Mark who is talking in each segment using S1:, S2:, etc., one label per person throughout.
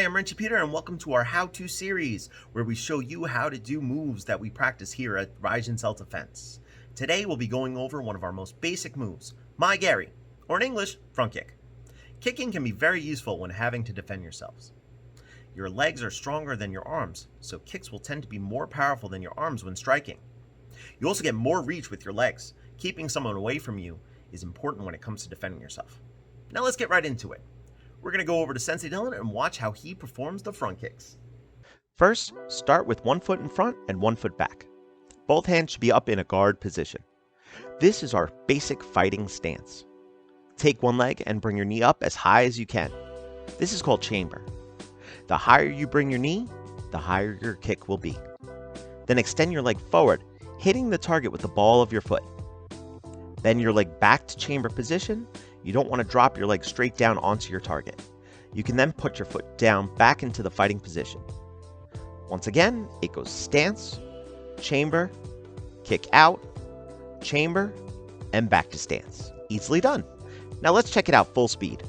S1: I'm Raijin Peter, and welcome to our how-to series, where we show you how to do moves that we practice here at Raijin Self Defense. Today we'll be going over one of our most basic moves, Mai Gari, or in English, front kick. Kicking can be very useful when having to defend yourselves. Your legs are stronger than your arms, so kicks will tend to be more powerful than your arms when striking. You also get more reach with your legs. Keeping someone away from you is important when it comes to defending yourself. Now let's get right into it. We're going to go over to Sensei Dylan and watch how he performs the front kicks.
S2: First, start with one foot in front and one foot back. Both hands should be up in a guard position. This is our basic fighting stance. Take one leg and bring your knee up as high as you can. This is called chamber. The higher you bring your knee, the higher your kick will be. Then extend your leg forward, hitting the target with the ball of your foot. Bend your leg back to chamber position. You don't want to drop your leg straight down onto your target. You can then put your foot down back into the fighting position. Once again, it goes stance, chamber, kick out, chamber, and back to stance. Easily done. Now let's check it out full speed.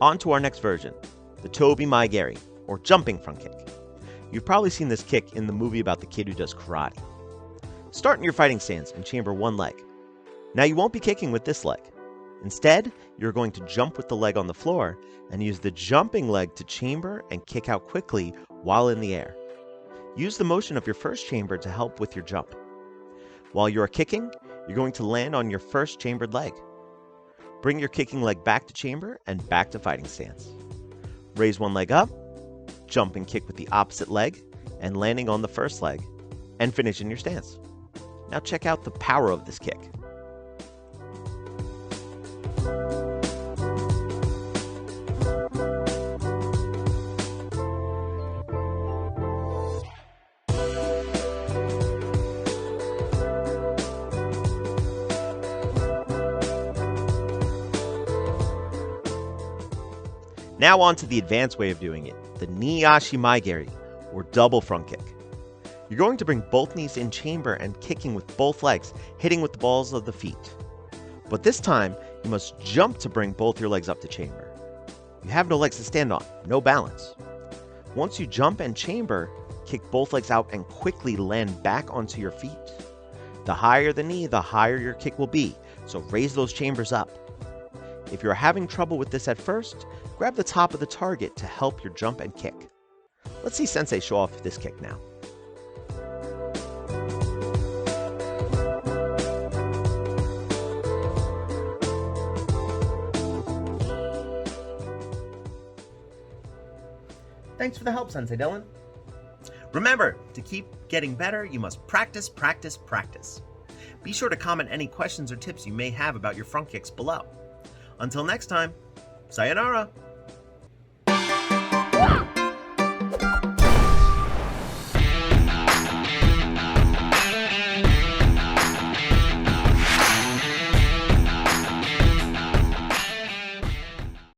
S2: On to our next version, the Toby Mai Gari, or jumping front kick. You've probably seen this kick in the movie about the kid who does karate. Start in your fighting stance and chamber one leg. Now you won't be kicking with this leg. Instead, you're going to jump with the leg on the floor and use the jumping leg to chamber and kick out quickly while in the air. Use the motion of your first chamber to help with your jump. While you are kicking, you're going to land on your first chambered leg. Bring your kicking leg back to chamber and back to fighting stance. Raise one leg up, jump and kick with the opposite leg, and landing on the first leg, and finish in your stance. Now check out the power of this kick. Now on to the advanced way of doing it, the Ni-Ashi Mai Gari, or double front kick. You're going to bring both knees in chamber and kicking with both legs, hitting with the balls of the feet. But this time, you must jump to bring both your legs up to chamber. You have no legs to stand on, no balance. Once you jump and chamber, kick both legs out and quickly land back onto your feet. The higher the knee, the higher your kick will be, so raise those chambers up. If you're having trouble with this at first, grab the top of the target to help your jump and kick. Let's see Sensei show off this kick now.
S1: Thanks for the help, Sensei Dylan. Remember, to keep getting better, you must practice, practice, practice. Be sure to comment any questions or tips you may have about your front kicks below. Until next time, sayonara!